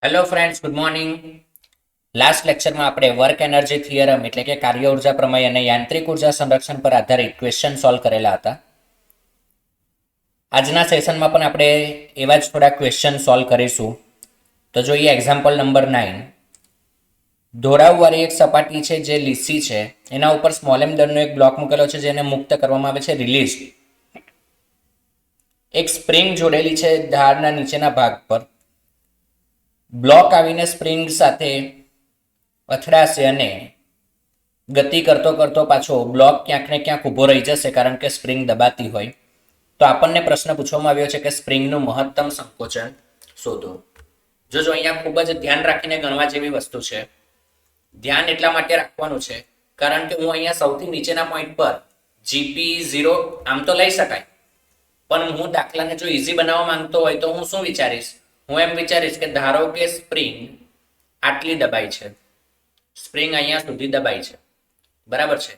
Hello friends, good morning. Last લેક્ચરમાં આપણે work energy theorem એટલે કે કાર્ય ઉર્જા પ્રમેય અને યાંત્રિક ઉર્જા સંરક્ષણ પર આધારિત ક્વેશ્ચન સોલ્વ કરેલા હતા. આજના સેશનમાં પણ આપણે એવા જ થોડા ક્વેશ્ચન સોલ્વ કરીશું. તો જોઈએ એક્ઝામ્પલ નંબર 9. ઢોળાવવાળી એક સપાટી છે જે લીસી છે, એના ઉપર સ્મોલ એમ દળનો એક બ્લોક મૂકેલો છે જેને મુક્ત કરવામાં આવે છે, રિલીઝ. એક સ્પ્રિંગ જોડેલી છે ધારના નીચેના ભાગ પર. બ્લોક આવીને સ્પ્રિંગ સાથે અથડાશે અને ગતિ કરતો કરતો પાછો બ્લોક ક્યાંક ને ક્યાંક ઊભો રહી જશે કારણ કે સ્પ્રિંગ દબાતી હોય. તો આપણને પ્રશ્ન પૂછવામાં આવ્યો છે કે સ્પ્રિંગનું મહત્તમ સંકોચન શોધો. જો અહીંયા ખૂબ જ ધ્યાન રાખીને ગણવા જેવી વસ્તુ છે. ધ્યાન એટલા માટે રાખવાનું છે કારણ કે હું અહીંયા સૌથી નીચેના પોઈન્ટ પર જીપી 0 આમ તો લઈ શકાય, પણ હું દાખલાને જો ઇઝી બનાવવા માંગતો હોય તો હું શું વિચારીશ? હું એમ વિચારીશ કે ધારો કે સ્પ્રિંગ આટલી દબાઈ છે, સ્પ્રિંગ અહીંયા સુધી દબાઈ છે, બરાબર છે.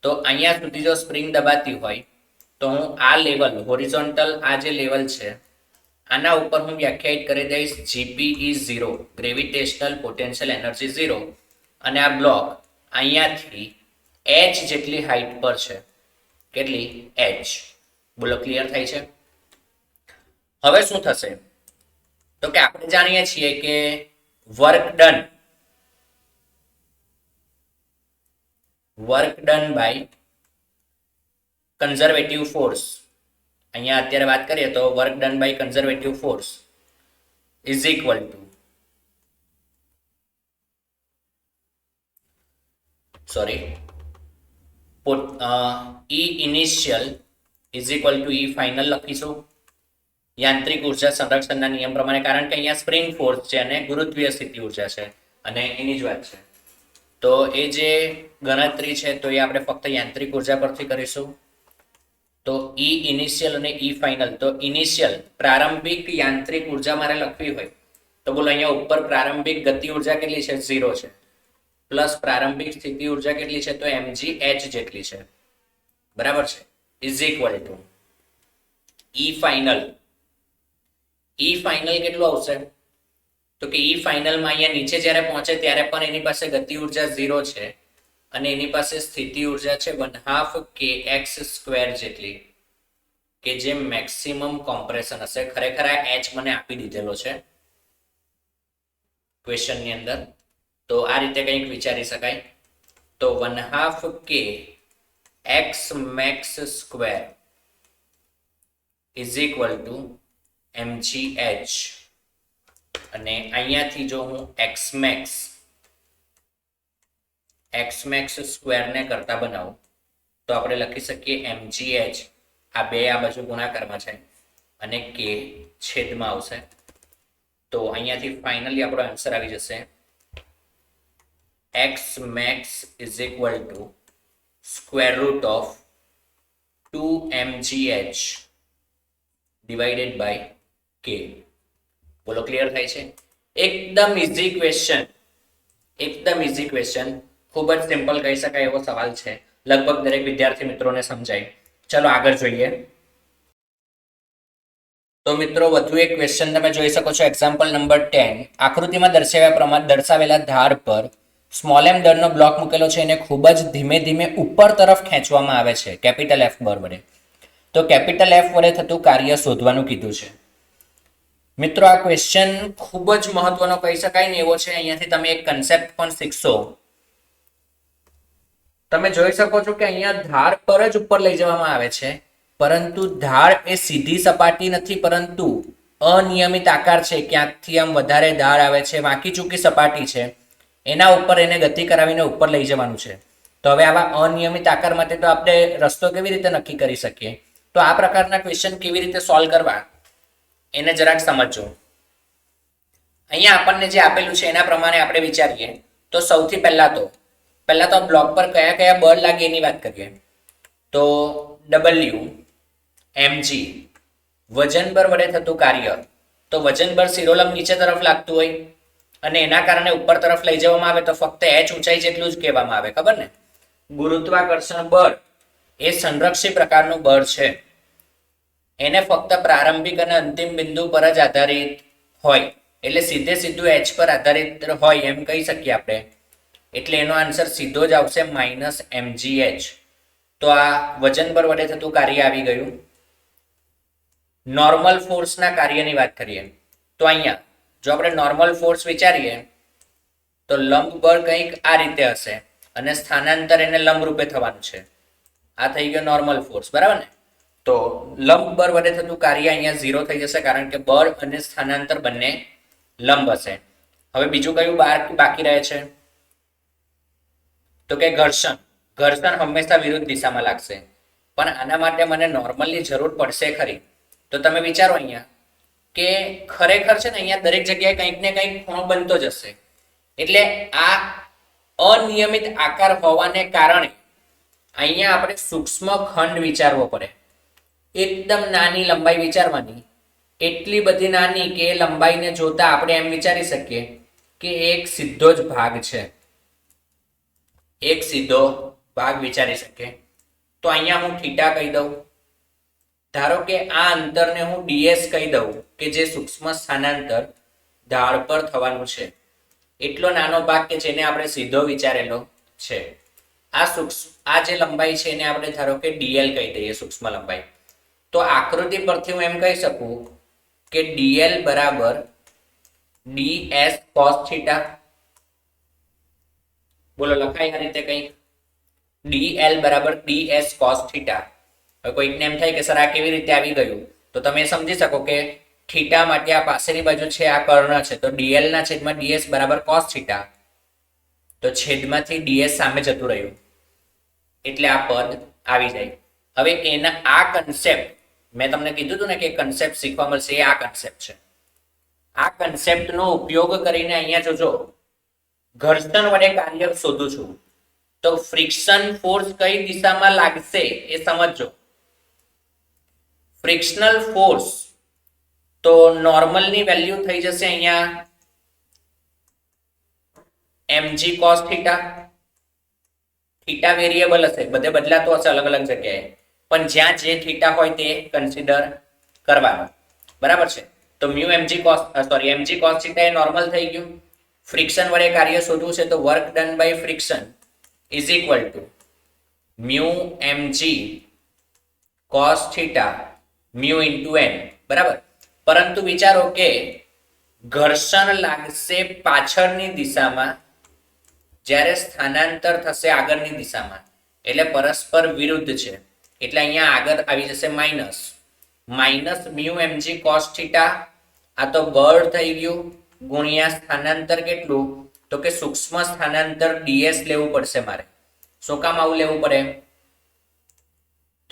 તો અહીંયા સુધી જો સ્પ્રિંગ દબાતી હોય તો હું આ લેવલ હોરિઝોન્ટલ આ જે લેવલ છે આના ઉપર હું વ્યાખ્યાયિત કરી દઈશ GP is 0, gravitational potential energy 0, અને આ બ્લોક અહીંયાથી h જેટલી હાઈટ પર છે. કેટલી? h. બોલો, ક્લિયર થાય છે? હવે શું થશે? તો કે આપણે જાણીએ છીએ કે work done by conservative force. અહીંયા અત્યારે વાત કરીએ તો work done by conservative force is equal to E initial is equal to E final લખીશું યાંત્રિક ઉર્જા સંરક્ષણના નિયમ પ્રમાણે, કારણ કે અહીંયા સ્પ્રિંગ ફોર્સ છે અને ગુરુત્વીય સ્થિતિ ઉર્જા છે અને એની જ વાત છે. તો એ જે ગણતરી છે તો એ આપણે ફક્ત યાંત્રિક ઉર્જા પરથી કરીશું. તો ઈ ઇનિશિયલ અને ઈ ફાઇનલ. તો ઇનિશિયલ પ્રારંભિક યાંત્રિક ઉર્જા મારે લખવી હોય તો બોલો અહીંયા ઉપર પ્રારંભિક ગતિ ઉર્જા કેટલી છે? 0 છે. પ્લસ પ્રારંભિક સ્થિતિ ઉર્જા કેટલી છે? તો mg h જેટલી છે, બરાબર છે. Is equal to E final. E final કેટલું આવશે? તો કે ઈ ફાઇનલમાં અહીંયા નીચે જ્યારે પહોંચે ત્યારે પણ એની પાસે ગતિ ઉર્જા 0 છે અને એની પાસે સ્થિતિ ઉર્જા છે 1/2 kx² જેટલી, કે જે મેક્સિમમ કોમ્પ્રેશન હશે. ખરેખર આ h મને આપી દીધેલો છે ક્વેશ્ચનની અંદર, તો આ રીતે કંઈક વિચારી શકાય. તો 1/2 k x max² is equal two mgh, અને અહીંયાથી જો હું xmax સ્ક્વેરને કરતા બનાવું તો આપણે લખી શકીએ mgh, આ બે આ બાજુ ગુણાકારમાં છે અને k છેદમાં આવશે. તો અહીંયાથી ફાઇનલી આપણો આન્સર આવી જશે xmax is equal to √2 mgh divided by k. બોલો, ક્લિયર થાય છે? એકદમ ઇઝી ક્વેશ્ચન, એકદમ ઇઝી ક્વેશ્ચન. ખૂબ જ સિમ્પલ કહી શકાય એવો સવાલ છે, લગભગ દરેક વિદ્યાર્થી મિત્રોને સમજાય. ચલો આગળ જોઈએ. તો મિત્રો વધુ એક ક્વેશ્ચન તમે જોઈ શકો છો, એક્ઝામ્પલ નંબર 10. આકૃતિમાં દર્શાવેલા ધાર પર સ્મોલ એમ દળનો બ્લોક મૂકેલો છે, એને ખૂબ જ ધીમે ધીમે ઉપર તરફ ખેંચવામાં આવે છે કેપિટલ F બળ વડે. તો કેપિટલ F વડે થતું કાર્ય શોધવાનું કીધું છે. મિત્રો આ ક્વેશ્ચન ખૂબ જ મહત્વનો કહી શકાય ને એવો છે. અહીંયાથી તમે એક કન્સેપ્ટ પણ શીખશો. તમે જોઈ શકો છો કે અહીંયા ધાર પર જ ઉપર લઈ જવામાં આવે છે, પરંતુ ધાર એ સીધી સપાટી નથી, પરંતુ અનિયમિત આકાર છે. ક્યાંકથી આમ વધારે ધાર આવે છે, વાંકી ચૂકી સપાટી છે, એના ઉપર એને ગતિ કરાવીને ઉપર લઈ જવાનું છે. તો હવે આવા અનિયમિત આકાર માટે તો આપણે રસ્તો કેવી રીતે નક્કી કરી શકીએ? તો આ પ્રકારના ક્વેશ્ચન કેવી રીતે સોલ્વ કરવા એને જરાક સમજો. અહીંયા આપણને જે આપેલું છે એના પ્રમાણે આપણે વિચારીએ તો સૌથી પહેલા તો બ્લોક પર કયા કયા બળ લાગે એની વાત કરીએ. તો W mg વજન બળ વડે થતું કાર્ય. તો વજન બળ શિરોલંબ નીચે તરફ લાગતું હોય અને એના કારણે ઉપર તરફ લઈ જવામાં આવે તો ફક્ત h ઊંચાઈ જેટલું જ કહેવામાં આવે, ખબર ને? ગુરુત્વાકર્ષણ બળ એ સંરક્ષી પ્રકારનું બળ છે, એને ફક્ત પ્રારંભિક અને અંતિમ બિંદુ પર જ આધારિત હોય. એટલે સીધે સીધું એચ પર આધારિત હોય એમ કહી શકીએ આપણે. એટલે એનો આન્સર સીધો જ આવશે માઇનસ mgh. તો આ વજન બળ વડે થતું કાર્ય આવી ગયું. નોર્મલ ફોર્સના કાર્યની વાત કરીએ તો અહીંયા જો આપણે નોર્મલ ફોર્સ વિચારીએ તો લંબ બળ કંઈક આ રીતે હશે અને સ્થાનાંતર એને લંબ રૂપે થવાનું છે. આ થઈ ગયો નોર્મલ ફોર્સ, બરાબર ને? તો લંબ બળ વડે થતું કાર્ય અહીંયા 0 થઈ જશે કારણ કે બળ અને સ્થાનાંતર બંને લંબ હશે. હવે બીજું કયું બાકી રહે છે તો કે ઘર્ષણ. ઘર્ષણ હંમેશા વિરુદ્ધ દિશામાં લાગશે, પણ આના માટે મને નોર્મલની જરૂર પડશે ખરી. તો તમે વિચારો અહીંયા કે ખરેખર છે ને અહીંયા દરેક જગ્યાએ કંઈક ને કંઈક ખૂણો બનતો જ હશે. એટલે આ અનિયમિત આકાર હોવાને કારણે અહીંયા આપણે સૂક્ષ્મ ખંડ વિચારવો પડે. એકદમ નાની લંબાઈ વિચારવાની, એટલી બધી નાની કે લંબાઈને જોતા આપણે એમ વિચારી શકીએ કે એક સીધો જ ભાગ છે, એક સીધો ભાગ વિચારી શકીએ. તો અહીંયા હું થીટા કહી દઉં. ધારો કે આ અંતરને હું ds કહી દઉં કે જે સૂક્ષ્મ સ્થાનાંતર ઢાળ પર થવાનું છે. એટલો નાનો ભાગ કે જેને આપણે સીધો વિચારેલો છે. આ જે લંબાઈ છે એને આપણે ધારો કે dl કહી દઈએ, સૂક્ષ્મ લંબાઈ. તો આકૃતિ પરથી હું એમ કહી શકું કે dl બરાબર ds cos થીટા. બોલો લખાય આ રીતે કંઈક dl બરાબર ds cos થીટા. હવે કોઈકને એમ થાય કે સર આ કેવી રીતે આવી ગયું, તો તમે સમજી શકો કે થીટા માટે આ પાસેની બાજુ છે આ કર્ણ છે, તો dl ના છેદમાં ds બરાબર cos થીટા. તો છેદમાંથી ds સામે જતું રહ્યું એટલે આ પદ આવી જાય. હવે એના આ કન્સેપ્ટ મેં તમને કીધું હતું ને કે કન્સેપ્ટ શીખવા મળશે, એ આ કન્સેપ્ટ છે. આ કન્સેપ્ટનો ઉપયોગ કરીને અહીંયા જોજો ઘર્ષણ વડે કાર્ય શોધું છું તો ફ્રિક્શન ફોર્સ કઈ દિશામાં લાગશે એ સમજો. ફ્રિક્શનલ ફોર્સ તો નોર્મલની વેલ્યુ થઈ જશે અહીંયા mg cos theta. Theta variable હશે, બધે બદલાતો હશે અલગ અલગ જગ્યાએ, પણ જ્યાં જે થીટા હોય તે કન્સિડર કરવાનો, બરાબર છે? તો mg cos થીટા એ નોર્મલ થઈ ગયું. ફ્રિક્શન વડે કાર્ય શોધવું છે તો work done by friction is equal to mg cos theta mu into n, બરાબર? પરંતુ વિચારો કે ઘર્ષણ લાગશે પાછળની દિશામાં જ્યારે સ્થાનાંતર થશે આગળની દિશામાં, એટલે પરસ્પર વિરુદ્ધ છે. એટલે અહીંયા આગળ આવી જશે minus mu mg cos theta. આ તો બળ થઈ ગયું ગુણ્યા સ્થાનાંતર કેટલું તો કે સૂક્ષ્મ સ્થાનાંતર ds લેવું પડશે મારે. શું કામ આવું લેવું પડે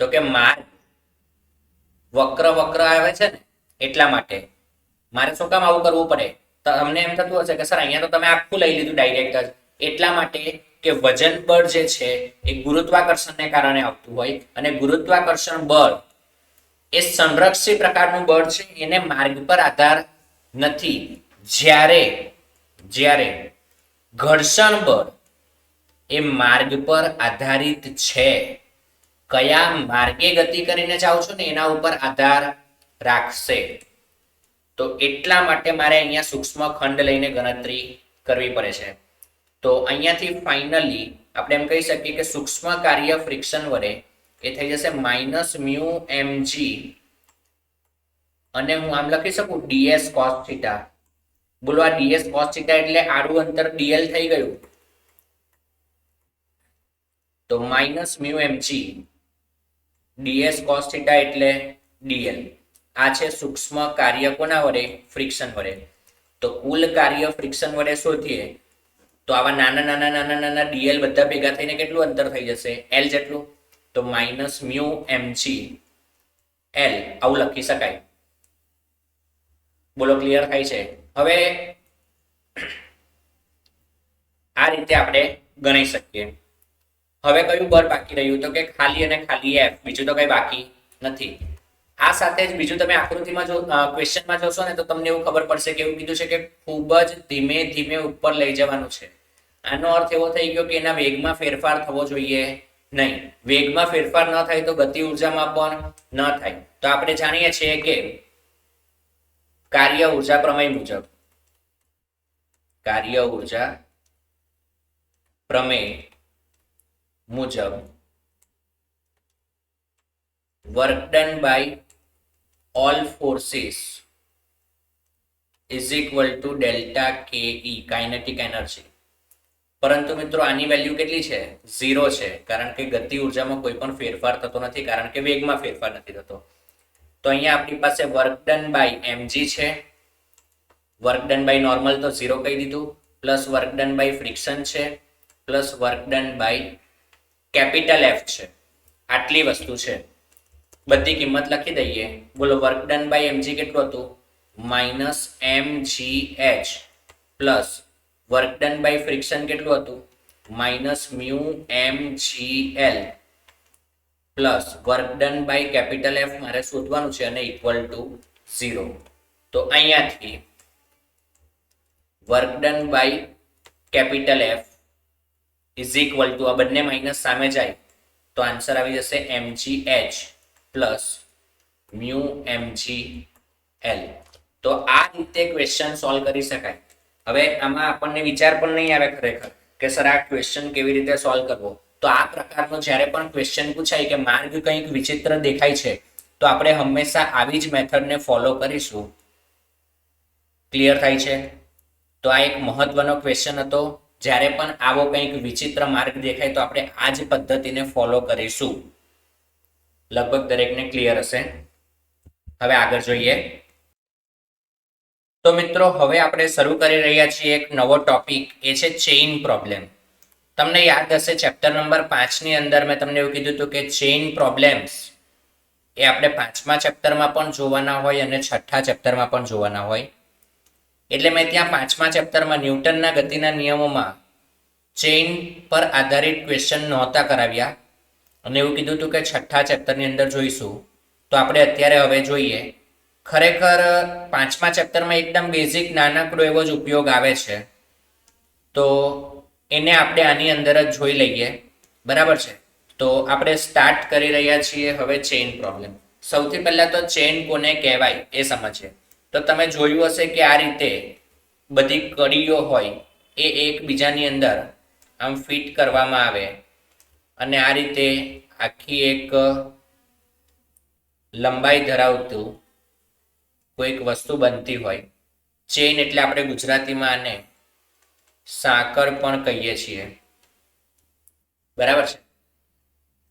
તો કે માર્ગ વક્ર આવે છે ને એટલા માટે મારે શું કામ આવું કરવું પડે. તો તમને એમ થતું હશે કે સર અહીંયા તો તમે આખું લઈ લીધું ડાયરેક્ટ જ. એટલા માટે કે વજન બળ જે છે એ ગુરુત્વાકર્ષણને કારણે આવતું હોય અને ગુરુત્વાકર્ષણ બળ એ સંરક્ષી પ્રકારનું બળ છે, એને માર્ગ પર આધાર નથી. જ્યારે ઘર્ષણ બળ એ માર્ગ પર આધારિત છે. કયા માર્ગે ગતિ કરીને જાઓ છો ને એના ઉપર આધાર રાખશે. તો એટલા માટે મારે અહીંયા સૂક્ષ્મ ખંડ લઈને ગણતરી કરવી પડે છે. તો અહીંયાથી ફાઇનલી આપણે એમ કહી શકીએ કે સૂક્ષ્મ કાર્ય ફ્રિક્શન વડે એ થઈ જશે માઇનસ મ્યુ mg અને હું આમ લખી શકું ds cos થીટા. બોલો આ ds cos થીટા એટલે આડું અંતર dl થઈ ગયું. તો minus mu mg ds cos theta એટલે dl. આ છે સૂક્ષ્મ કાર્ય કોના વડે? ફ્રિક્શન વડે. તો કુલ કાર્ય ફ્રિક્શન વડે શોધીએ તો આવા નાના dl બધા ભેગા થઈને કેટલું અંતર થઈ જશે? l જેટલું. તો માઇનસ મ્યુ mg l આવું લખી શકાય. બોલો ક્લિયર થાય છે? હવે આ રીતે આપણે ગણી શકીએ. હવે કયું બળ બાકી રહ્યું તો કે ખાલી અને ખાલી f, બીજું તો કઈ બાકી નથી. આ સાથે જ બીજું તમે આકૃતિમાં જો ક્વેશ્ચનમાં જોશો ને તો તમને એવું ખબર પડશે કે એવું કીધું છે કે ખૂબ જ ધીમે ધીમે ઉપર લઈ જવાનું છે. આનો અર્થ એવો થઈ ગયો કે એના વેગમાં ફેરફાર થવો જોઈએ નહીં. વેગમાં ફેરફાર ન થાય તો ગતિ ઉર્જામાં પણ ન થાય. તો આપણે જાણીએ છીએ કે કાર્ય ઉર્જા પ્રમેય મુજબ કાર્ય ઉર્જા પ્રમેય મુજબ work done by all forces is equal to delta K E kinetic energy. પરંતુ મિત્રો આની વેલ્યુ કેટલી છે? 0 છે, કારણ કે ગતિ ઉર્જામાં કોઈ પણ ફેરફાર થતો નથી, કારણ કે વેગમાં ફેરફાર નથી થતો. તો અહીંયા આપણી પાસે વર્ક ડન બાય એમજી છે, વર્ક ડન બાય નોર્મલ તો 0 કહી દીધું, plus work done by friction છે, plus work done by capital F છે. આટલી વસ્તુ છે, બધી કિંમત લખી દઈએ. બોલો વર્ક ડન બાય એમજી કેટલું હતું? Minus mgh plus work done by friction કેટલું હતું? Minus mu mgl plus work done by capital F મારે શોધવાનું છે અને ઇક્વલ ટુ 0. તો અહીંયાથી work done by capital F is equal to આ બંને માઇનસ સામે જાય તો આન્સર આવી જશે mgh પ્લસ મ્યુ mgl. તો આ રીતે ક્વેશ્ચન સોલ્વ કરી શકાય. હવે આમાં આપણને વિચાર પણ નહીં આવે ખરેખર કે સર આ ક્વેશ્ચન કેવી રીતે સોલ્વ કરવો. તો આ પ્રકારનો જ્યારે પણ ક્વેશ્ચન પૂછાય કે માર્ગ કંઈક વિચિત્ર દેખાય છે તો આપણે હંમેશા આવી જ મેથડને ફોલો કરીશું. ક્લિયર થાય છે? તો આ એક મહત્વનો ક્વેશ્ચન હતો. જ્યારે પણ આવો કંઈક વિચિત્ર માર્ગ દેખાય તો આપણે આ જ પદ્ધતિને ફોલો કરીશું. લગભગ દરેકને ક્લિયર હશે. હવે આગળ જોઈએ. તો મિત્રો હવે આપણે શરૂ કરી રહ્યા છીએ એક નવો ટોપિક, એ છે ચેઇન પ્રોબ્લેમ. તમને યાદ હશે ચેપ્ટર નંબર 5 ની અંદર મેં તમને એવું કીધું હતું કે ચેઇન પ્રોબ્લેમ્સ એ આપણે 5મા ચેપ્ટરમાં પણ જોવાના હોય અને 6થા ચેપ્ટરમાં પણ જોવાના હોય. એટલે મેં ત્યાં 5મા ચેપ્ટરમાં ન્યૂટનના ગતિના નિયમોમાં ચેઇન પર આધારિત ક્વેશ્ચન નહોતા કરાવ્યા અને એવું કીધું હતું કે 6થા ચેપ્ટરની અંદર જોઈશું. તો આપણે અત્યારે હવે જોઈએ. ખરેખર 5મા ચેપ્ટરમાં એકદમ બેઝિક નાનકડો એવો જ ઉપયોગ આવે છે, તો એને આપણે આની અંદર જ જોઈ લઈએ. બરાબર છે? તો આપણે સ્ટાર્ટ કરી રહ્યા છીએ હવે ચેઇન પ્રોબ્લેમ. સૌથી પહેલા તો ચેઇન કોને કહેવાય એ સમજીએ. તો તમે જોયું હશે કે આ રીતે બધી કડીઓ હોય એ એકબીજાની અંદર આમ ફિટ કરવામાં આવે અને આ રીતે આખી એક લંબાઈ ધરાવતું કોઈક વસ્તુ બનતી હોય. ચેઇન એટલે આપણે ગુજરાતીમાં આને સાંકળ પણ કહીએ છીએ. બરાબર છે?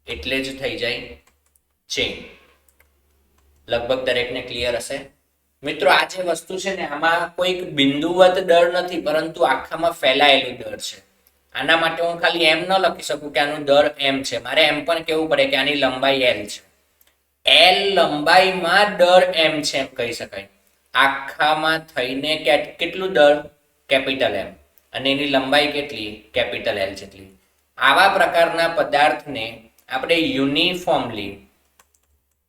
એટલે જ થઈ જાય ચેઇન. લગભગ દરેકને ક્લિયર હશે. મિત્રો આ જે વસ્તુ છે ને આમાં કોઈક બિંદુવત દળ નથી, પરંતુ આખામાં ફેલાયેલું દળ છે. આના માટે હું ખાલી એમ ન લખી શકું કે આનું દળ એમ છે, મારે એમ પણ કહેવું પડે કે આની લંબાઈ એલ છે. એલ લંબાઈમાં દળ એમ છે એમ કહી શકાય. આખામાં થઈને કેટલું દળ? કેપિટલ એમ. અને એની લંબાઈ કેટલી? કેપિટલ એલ જેટલી. આવા પ્રકારના પદાર્થને આપણે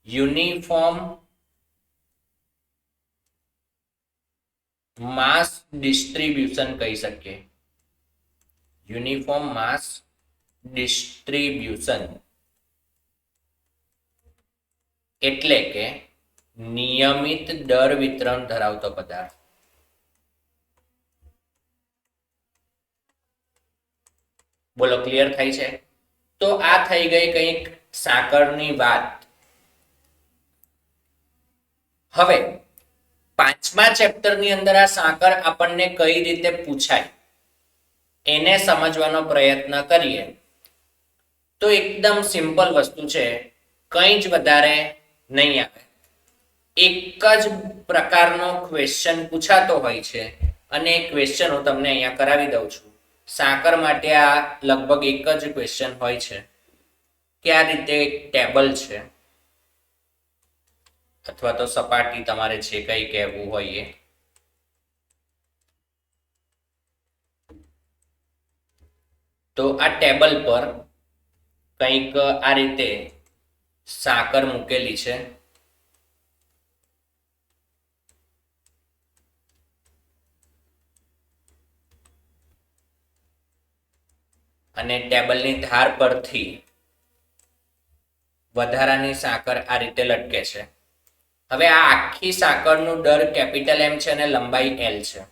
યુનિફોર્મ માસ ડિસ્ટ્રીબ્યુશન કહી શકીએ. યુનિફોર્મ માસ ડિસ્ટ્રીબ્યુશન એટલે કે નિયમિત દળ વિતરણ ધરાવતો પદાર્થ. બોલો ક્લિયર થાય છે? તો આ થઈ ગઈ કંઈક સાંકળની વાત. હવે 5મા ચેપ્ટરની અંદર આ સાંકળ આપણને કઈ રીતે પૂછાય એને સમજવાનો પ્રયત્ન કરીએ. તો એકદમ સિમ્પલ વસ્તુ છે, કંઈ જ વધારે નહીં આવે. એક જ પ્રકારનો ક્વેશ્ચન પૂછાતો હોય છે અને એ ક્વેશ્ચન હું તમને અહીંયા કરાવી દઉં છું. સાંકળ માટે આ લગભગ એક જ ક્વેશ્ચન હોય છે કે આ રીતે એક ટેબલ છે અથવા તો સપાટી, તમારે જે કંઈ કહેવું હોય એ. તો આ ટેબલ પર કંઈક આ રીતે સાંકળ મૂકેલી છે અને ટેબલની ધાર પરથી વધારાની સાંકળ આ રીતે લટકે છે. હવે આ આખી સાંકળનું દળ કેપિટલ એમ છે અને લંબાઈ એલ છે.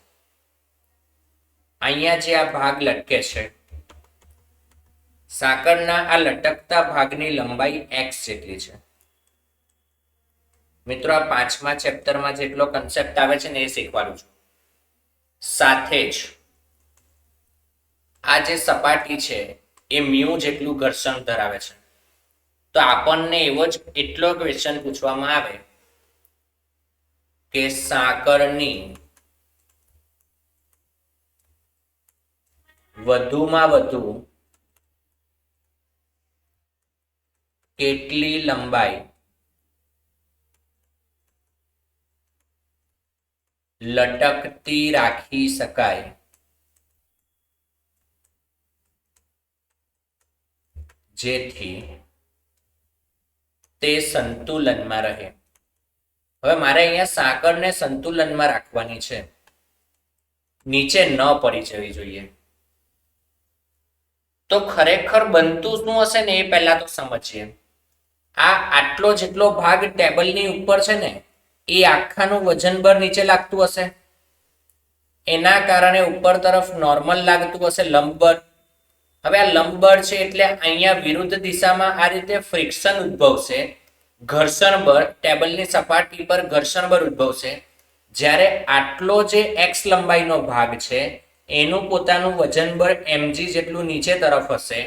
અહીંયા જે આ ભાગ લટકે છે, સાંકળના આ લટકતા ભાગની લંબાઈ x જેટલી છે. મિત્રો, આ 5મા ચેપ્ટરમાં જેટલો કન્સેપ્ટ આવે છે ને એ શીખવાડું છું. સાથે જ આ જે સપાટી છે એ મ્યુ જેટલું ઘર્ષણ ધરાવે છે. તો આપણને એવો જ એટલો ક્વેશ્ચન પૂછવામાં આવે કે સાંકળની વધુમાં વધુ કેટલી લંબાઈ લટકતી રાખી શકાય જેથી તે સંતુલનમાં રહે. હવે મારે અહીંયા સાંકળને સંતુલનમાં રાખવાની છે, નીચે ન પડી જવી જોઈએ. તો ખરેખર બનતું શું હશે ને એ પહેલા તો સમજીએ. આ આટલો જેટલો ભાગ ટેબલની ઉપર છે ને એ આખાનું વજન બળ નીચે લાગતું હશે. એના કારણે ઉપર તરફ નોર્મલ લાગતું હશે લંબબળ. હવે આ લંબબળ છે એટલે અહીંયા વિરુદ્ધ દિશામાં આ રીતે ફ્રિક્શન ઉદ્ભવશે, ઘર્ષણ બળ, ટેબલની સપાટી પર ઘર્ષણ બળ ઉદ્ભવશે. જ્યારે આટલો જે x લંબાઈનો ભાગ છે એનું પોતાનું વજન બળ mg જેટલું નીચે તરફ હશે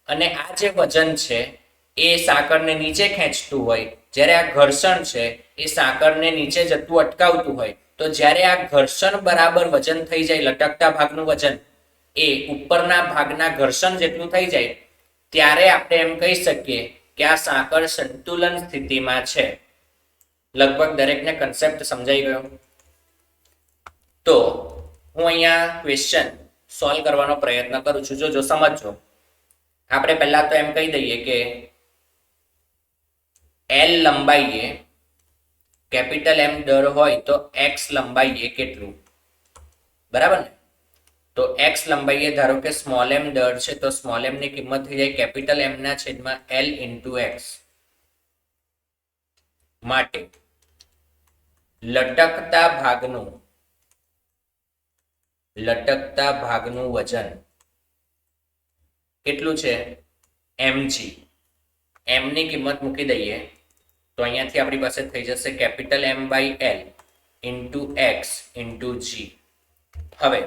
અને આ જે વજન છે એ સાંકળને નીચે ખેંચતું હોય, જ્યારે આ ઘર્ષણ છે એ સાંકળને નીચે જતું અટકાવતું હોય. તો જ્યારે આ ઘર્ષણ બરાબર વજન થઈ જાય, લટકતા ભાગનું વજન એ ઉપરના ભાગના ઘર્ષણ જેટલું થઈ જાય, ત્યારે આપણે એમ કહી શકીએ કે આ સાંકળ સંતુલન સ્થિતિમાં છે. લગભગ દરેકને કન્સેપ્ટ સમજાઈ ગયો. તો હું અહીંયા ક્વેશ્ચન સોલ્વ કરવાનો પ્રયત્ન કરું છું. જો સમજો. આપણે પહેલા તો એમ કહી દઈએ કે L લંબાઈએ કેપિટલ M દર હોય તો x લંબાઈએ કેટલું, બરાબર ને? તો x લંબાઈએ ધારો કે સ્મોલ m દર છે તો સ્મોલ m ની કિંમત થઈ જાય કેપિટલ M ના છેદમાં L ઇન્ટુ x. માટે લટકતા ભાગનું વજન કેટલું છે? mg. m ની કિંમત મૂકી દઈએ તો અહીંયાથી આપણી પાસે થઈ જશે capital M by L into x into g. હવે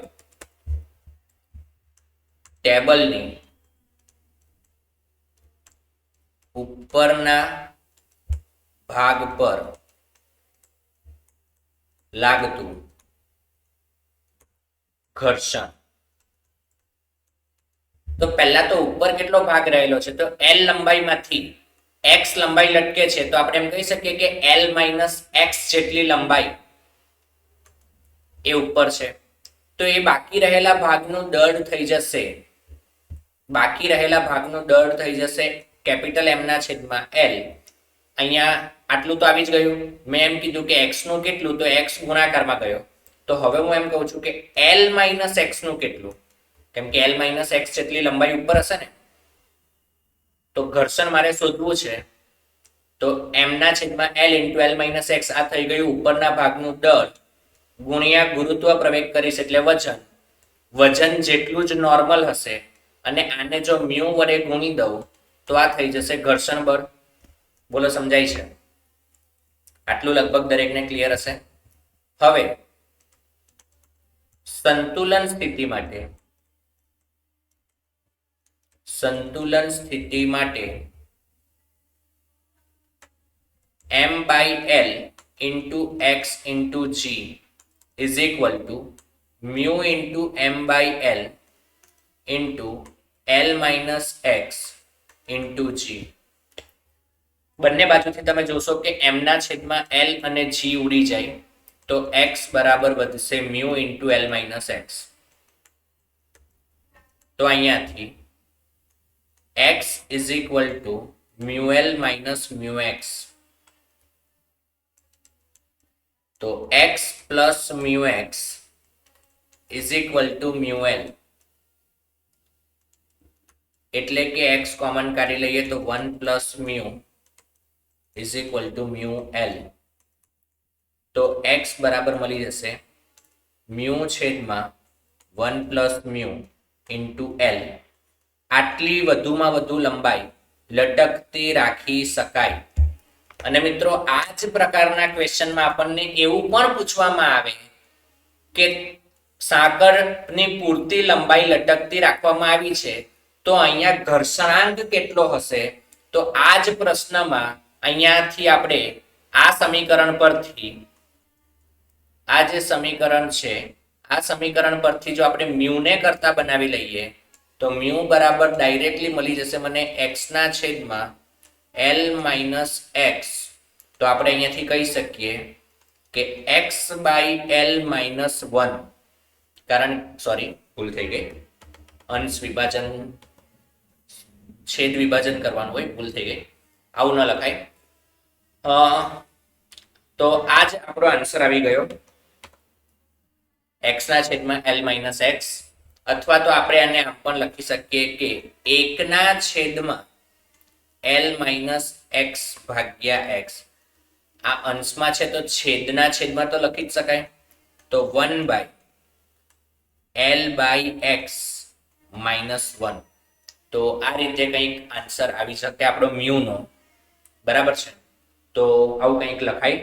ટેબલની ઉપરના ભાગ પર લાગતું ઘર્ષણ. તો પહેલા તો ઉપર કેટલો ભાગ રહેલો છે? તો L લંબાઈમાંથી x લંબાઈ લટકે છે તો આપણે એમ કહી શકીએ કે L માઇનસ x જેટલી લંબાઈ એ ઉપર છે. તો એ બાકી રહેલા ભાગનું દળ થઈ જશે કેપિટલ M ના છેદમાં L. અહીંયા આટલું તો આવી જ ગયું. મેં એમ કીધું કે x નું કેટલું, તો x ગુણાકારમાં ગયો. તો હવે હું એમ કહું છું કે L માઇનસ x નું કેટલું, કેમ કે L માઇનસ x જેટલી લંબાઈ ઉપર હશે ને. તો ઘર્ષણ મારે શોધવું છે તો m ના છેદમાં L into L minus x આ થઈ ગયું ઉપરના ભાગનું દળ ગુણ્યા ગુરુત્વ પ્રવેગ કરીશ એટલે વજન જેટલું જ નોર્મલ હશે અને આને જો મ્યુ વડે ગુણી દઉં તો આ થઈ જશે ઘર્ષણ બળ. બોલો સમજાય છે? આટલું લગભગ દરેકને ક્લિયર હશે. હવે સંતુલન સ્થિતિ માટે m by L into x into g is equal to mu into m by L into L minus x into g. બંને બાજુથી તમે જોશો કે m ના છેદમાં L અને g ઉડી જાય તો x બરાબર વધશે mu into L minus x. તો અહીંયાથી x is equal to mu L minus mu x. તો x plus mu x is equal to mu L. એટલે કે x કોમન કાઢી લઈએ તો 1 plus mu is equal to mu L. તો x બરાબર મળી જશે મ્યુ છેદમાં 1 પ્લસ મ્યુ ઇન્ટુ એલ આટલી વધુમાં વધુ લંબાઈ લટકતી રાખી શકાય. અને મિત્રો આ જ પ્રકારના ક્વેશ્ચનમાં આપણને એવું પણ પૂછવામાં આવે કે સાંકળની પૂરતી લંબાઈ લટકતી રાખવામાં આવી છે તો અહીંયા ઘર્ષણાંક કેટલો હશે. તો આ જ પ્રશ્નમાં અહીંયાથી આપણે આ સમીકરણ પરથી આ જે સમીકરણ છે આ સમીકરણ પરથી જો આપણે મ્યુને કરતા બનાવી લઈએ તો મ્યુ બરાબર ડાયરેક્ટલી મળી જશે મને x ના છેદમાં l માઇનસ એક્સ. તો આપણે અહીંયાથી કહી શકીએ કે x બાય l માઇનસ 1 કારણ સોરી ભૂલ થઈ ગઈ અંશ વિભાજન છેદ વિભાજન કરવાનું હોય ભૂલ થઈ ગઈ આવું ન લખાય. તો આ જ આપણો આન્સર આવી ગયો x ના છેદમાં l માઇનસ એક્સ. અથવા તો આપણે આને આમ પણ લખી શકીએ કે 1 ના છેદમાં l માઇનસ એક્સ ભાગ્યા એક્સ. આ અંશમાં છે તો છેદના છેદમાં તો લખી જ શકાય. તો 1 by l by X minus 1. તો આ રીતે કંઈક આન્સર આવી શકે આપણો મ્યુનો. બરાબર છે. તો આવું કંઈક લખાય.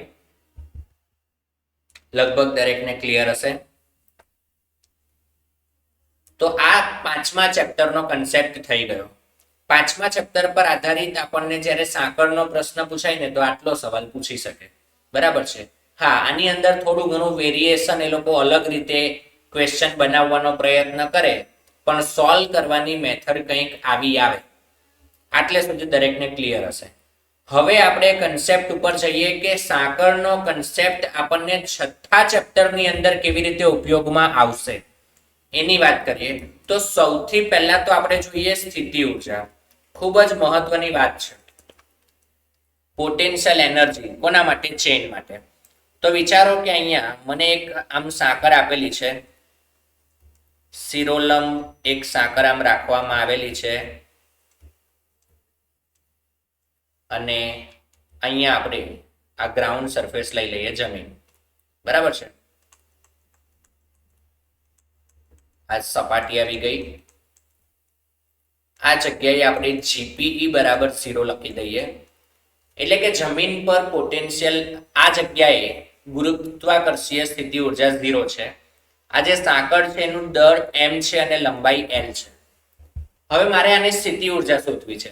લગભગ દરેકને ક્લિયર હશે. તો આ પાંચમા ચેપ્ટરનો કન્સેપ્ટ થઈ ગયો. પાંચમા ચેપ્ટર પર આધારિત આપણને જ્યારે સાંકળનો પ્રશ્ન પૂછાય ને તો આટલો સવાલ પૂછી શકે. બરાબર છે. હા, આની અંદર થોડું ઘણું વેરિએશન એ લોકો અલગ રીતે ક્વેશ્ચન બનાવવાનો પ્રયત્ન કરે પણ સોલ્વ કરવાની મેથડ કંઈક આવી આવે. આટલે સુધી દરેકને ક્લિયર હશે. હવે આપણે કન્સેપ્ટ ઉપર જઈએ કે સાંકળનો કન્સેપ્ટ આપણને છઠ્ઠા ચેપ્ટરની અંદર કેવી રીતે ઉપયોગમાં આવશે એની વાત કરીએ. તો સૌથી પહેલા તો આપણે જોઈએ સ્થિતિ ઉર્જા. ખૂબ જ મહત્વની વાત છે. પોટેન્શિયલ એનર્જી કોના માટે? ચેન માટે. તો વિચારો કે અહીંયા મને એક આમ સાંકળ આપેલી છે, શિરોલંબ એક સાંકળ આમ રાખવામાં આવેલી છે અને અહીંયા આપણે આ ગ્રાઉન્ડ સરફેસ લઈ લઈએ, જમીન. બરાબર છે. આ સપાટી આવી ગઈ. આ જગ્યાએ આપણે જીપીઈ બરાબર 0 લખી દઈએ. એટલે કે જમીન પર પોટેન્શિયલ આ જગ્યાએ ગુરુત્વાકર્ષીય સ્થિતિ ઉર્જા 0 છે. આ જે સાંકળ છે એનું દળ m છે અને લંબાઈ l છે. હવે મારે આની સ્થિતિ ઉર્જા શોધવી છે.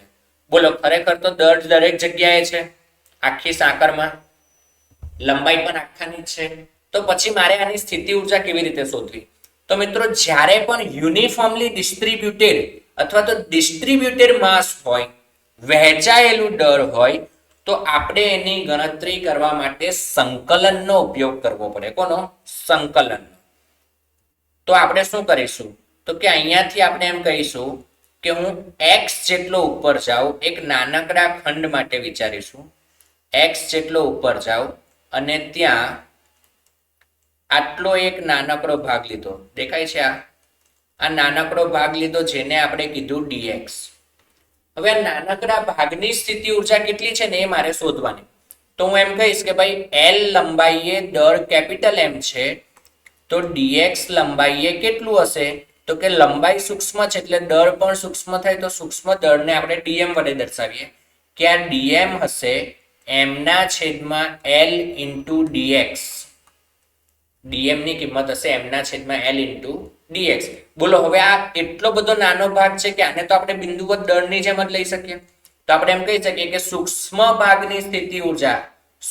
બોલો, ખરેખર તો દળ દરેક જગ્યાએ છે આખી સાંકળમાં, લંબાઈ પણ આખાની જ છે. તો પછી મારે આની સ્થિતિ ઉર્જા કેવી રીતે શોધવી? તો મિત્રો, જ્યારે પણ યુનિફોર્મલી ડિસ્ટ્રીબ્યુટેડ અથવા તો ડિસ્ટ્રીબ્યુટેડ માસ હોય, વહેંચાયેલું દળ હોય, તો આપણે એની ગણતરી કરવા માટે સંકલનનો ઉપયોગ કરવો પડે. કોનો? સંકલન. તો આપણે શું કરીશું? તો કે અહીંયાથી આપણે એમ કહીશું કે હું x જેટલો ઉપર જાઉં, એક નાનકડા ખંડ માટે વિચારીશું. x જેટલો ઉપર જાઉં અને ત્યાં આટલો એક નાનકડો ભાગ લીધો, દેખાય છે આ નાનકડો ભાગ લીધો જેને આપણે કીધું dx. હવે આ નાનકડા ભાગની સ્થિતિ ઉર્જા કેટલી છે ને એ મારે શોધવાની. તો હું એમ કહીશ કે ભાઈ l લંબાઈએ દળ કેપિટલ M છે, તો dx લંબાઈએ કેટલું હશે? તો કે લંબાઈ સૂક્ષ્મ છે એટલે દળ પણ સૂક્ષ્મ થાય, તો સૂક્ષ્મ દળને આપણે dm વડે દર્શાવીએ કે આ dm હશે m ના છેદમાં l ઇન્ટુ dx. dm ની કિંમત હશે m ના છેદમાં l ઇન્ટુ dx. બોલો, હવે આ એટલો બધો નાનો ભાગ છે કે આને તો આપણે બિંદુવત દળની જેમ જ લઈ શકીએ. તો આપણે એમ કહી શકીએ કે સૂક્ષ્મ ભાગની સ્થિતિ ઉર્જા,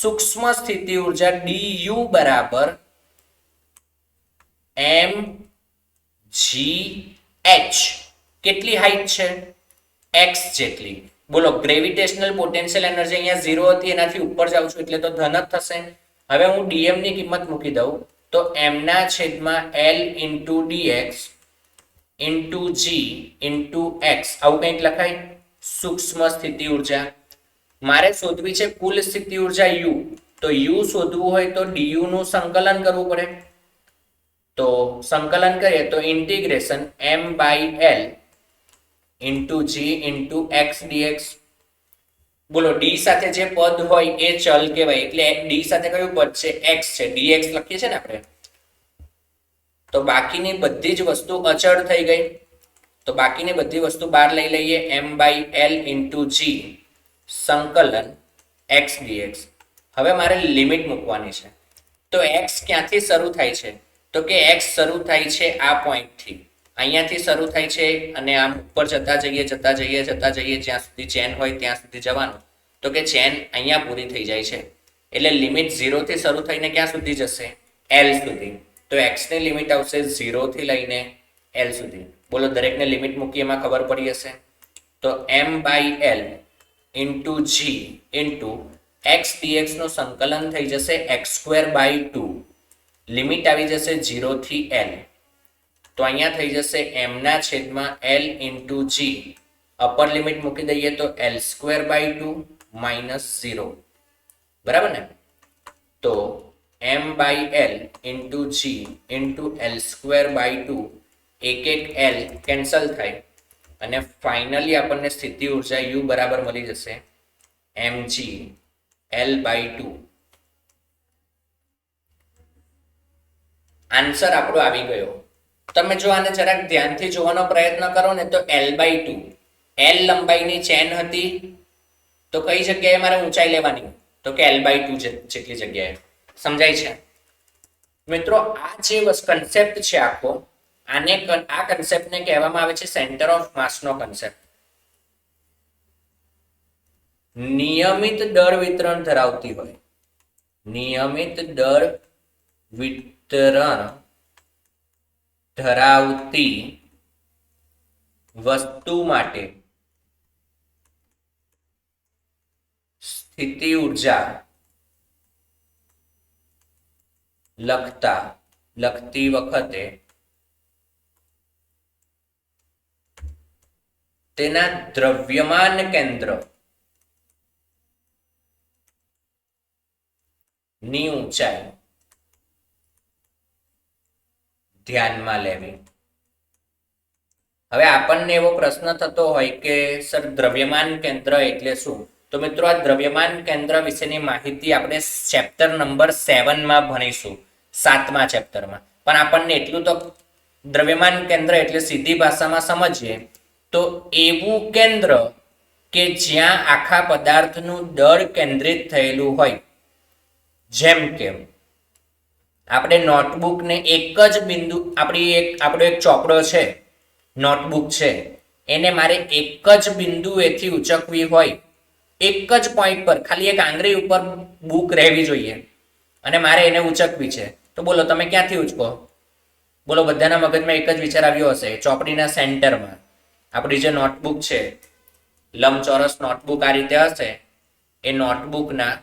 સૂક્ષ્મ સ્થિતિ ઉર્જા du બરાબર mgh. કેટલી હાઈટ છે? x જેટલી. બોલો, ગ્રેવિટેશનલ પોટેન્શિયલ એનર્જી અહીંયા 0 હતી, એનાથી ઉપર જાઉં છું એટલે તો ધન જ થશે. હવે હું dm ની કિંમત મૂકી દઉં તો m ના છેદમાં l into dx into g into x આવું કંઈક લખાય. સૂક્ષ્મ સ્થિતિ ઉર્જા મારે શોધવી છે કુલ સ્થિતિ ઉર્જા u. તો u શોધવું હોય તો du નું સંકલન કરવું પડે. તો સંકલન કરીએ તો integration m by l into g into x dx. બોલો, d સાથે જે પદ હોય એ ચલ કહેવાય, એટલે d સાથે કયું પદ છે? x છે. dx લખીએ છીએ ને આપણે. તો બાકીની બધી જ વસ્તુ અચળ થઈ ગઈ. તો બાકીની બધી વસ્તુ બહાર લઈ લઈએ. m/l * g સંકલન x dx. હવે મારે લિમિટ મૂકવાની છે. તો x ક્યાંથી શરૂ થાય છે? તો કે x શરૂ થાય છે આ પોઈન્ટથી, અહીંયાથી શરૂ થાય છે અને આમ ઉપર જતા જઈએ જ્યાં સુધી ચેન હોય ત્યાં સુધી જવાનું. તો કે ચેન અહીંયા પૂરી થઈ જાય છે એટલે લિમિટ 0 થી શરૂ થઈને ક્યાં સુધી જશે? l સુધી. તો x ની લિમિટ આવશે 0 થી લઈને l સુધી. બોલો દરેકને લિમિટ મૂકી એમાં ખબર પડી હશે. તો m/l * g x dx નું સંકલન થઈ જશે x²/2. લિમિટ આવી જશે 0 થી l. તો અહીંયા થઈ જશે m/l * g. અપર લિમિટ મૂકી દઈએ તો l²/2 - 0. બરાબર ને? તો m/l * g l²/2 એક l કેન્સલ થાય અને ફાઇનલી આપણને સ્થિતિ ઉર્જા u બરાબર મળી જશે mg l/2. આન્સર આપણો આવી ગયો. તમે જો આને જરાક ધ્યાનથી જોવાનો પ્રયત્ન કરો ને તો l/2 l લંબાઈની ચેન હતી તો કઈ જગ્યાએ મારે ઊંચાઈ લેવાની? તો કે l/2 જેટલી જગ્યાએ. સમજાય છે મિત્રો? આ જે કન્સેપ્ટ છે આખો, આ કન્સેપ્ટને કહેવામાં આવે છે સેન્ટર ઓફ માસનો કન્સેપ્ટ. નિયમિત દળ વિતરણ ધરાવતી હોય, નિયમિત દળ વિતરણ ધરાવતી વસ્તુ માટે સ્થિતિ ઉર્જા લખતી વખતે તેના દ્રવ્યમાન કેન્દ્ર ની ઊંચાઈ ધ્યાનમાં લેવી. હવે આપણને એવો પ્રશ્ન થતો હોય કે સર દ્રવ્યમાન કેન્દ્ર એટલે શું? તો મિત્રો આ દ્રવ્યમાન કેન્દ્ર વિશેની માહિતી આપણે ચેપ્ટર નંબર 7 માં ભણીશું, 7મા ચેપ્ટરમાં. પણ આપણને એટલું તો દ્રવ્યમાન કેન્દ્ર એટલે સીધી ભાષામાં સમજીએ તો એવું કેન્દ્ર કે જ્યાં આખા પદાર્થનું દળ કેન્દ્રિત થયેલું હોય. જેમ કે આપણે નોટબુકને એક જ બિંદુ, આપણો એક ચોપડો છે, નોટબુક છે, એને મારે એક જ બિંદુએથી ઉચકવી હોય, એક જ પોઈન્ટ પર ખાલી એક આંગળી ઉપર બુક રહેવી જોઈએ અને મારે એને ઉચકવી છે. તો બોલો તમે ક્યાંથી ઉચકો? બોલો બધાના મગજમાં એક જ વિચાર આવ્યો હશે, ચોપડીના સેન્ટરમાં. આપણી જે નોટબુક છે, લંબચોરસ નોટબુક આ રીતે હશે, એ નોટબુકના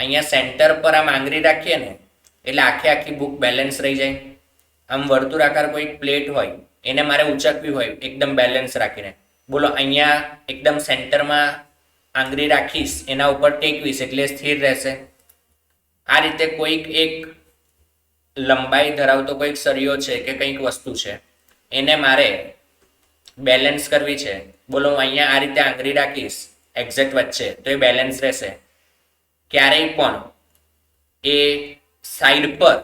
અહીંયા સેન્ટર પર આમ આંગળી રાખીએ ને એટલે આખી બુક બેલેન્સ રહી જાય. આમ વર્તુળાકાર કોઈ પ્લેટ હોય એને મારે ઉચકવી હોય એકદમ બેલેન્સ રાખીને. બોલો અહીંયા એકદમ સેન્ટરમાં આંગળી રાખીશ, એના ઉપર ટેકવીશ એટલે સ્થિર રહેશે. આ રીતે કોઈક એક લંબાઈ ધરાવતો કોઈક સળિયો છે કે કંઈક વસ્તુ છે, એને મારે બેલેન્સ કરવી છે. બોલો હું અહીંયા આ રીતે આંગળી રાખીશ એક્ઝેક્ટ વચ્ચે તો એ બેલેન્સ રહેશે. ક્યારેય પણ એ સાઈડ પર,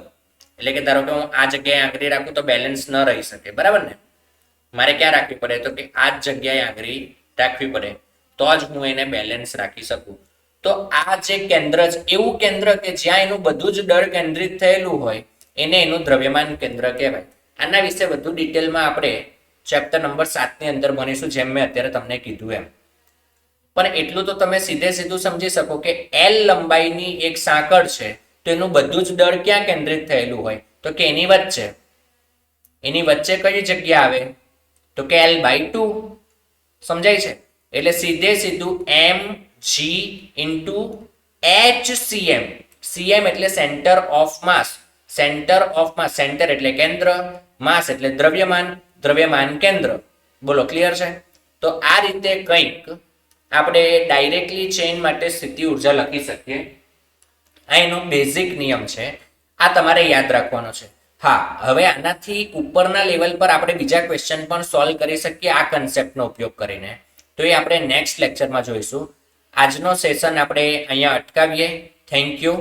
એટલે કે ધારો કે હું આ જગ્યાએ આંગળી રાખું તો બેલેન્સ ન રહી શકે. બરાબર ને? મારે ક્યાં રાખવી પડે? તો કે આ જ જગ્યાએ આંગળી રાખવી પડે તો જ હું એને બેલેન્સ રાખી શકું. તો આ જે કેન્દ્ર છે એવું કેન્દ્ર કે જ્યાં એનું બધું જ દળ કેન્દ્રિત થયેલું હોય એને એનું દ્રવ્યમાન કેન્દ્ર કહેવાય. આના વિશે વધુ ડિટેલમાં આપણે ચેપ્ટર નંબર 7 ની અંદર ભણીશું, જેમ મેં અત્યારે તમને કીધું એમ. પણ એટલું તો તમે સીધું સમજી શકો કે L લંબાઈની એક સાંકળ છે તો એનું બધું જ દળ ક્યાં કેન્દ્રિત થયેલું હોય? તો કે એની વચ્ચે. એની વચ્ચે કઈ જગ્યા આવે? તો કે l/2. સમજાય છે? એટલે સીધું mg * hcm. cm એટલે સેન્ટર ઓફ માસ. સેન્ટર એટલે કેન્દ્ર, માસ એટલે દ્રવ્યમાન કેન્દ્ર. બોલો ક્લિયર છે? તો આ રીતે કંઈક આપણે ડાયરેક્ટલી ચેઇન માટે સ્થિતિ ઉર્જા લખી શકીએ. આ એનો બેઝિક નિયમ છે, આ તમારે યાદ રાખવાનો છે. હા, હવે આનાથી ઉપરના લેવલ પર આપણે બીજા ક્વેશ્ચન પણ સોલ્વ કરી શકીએ આ કન્સેપ્ટનો ઉપયોગ કરીને. તો એ આપણે નેક્સ્ટ લેક્ચરમાં જોઈશું. આજનો સેશન આપણે અહીંયા અટકાવીએ. Thank you.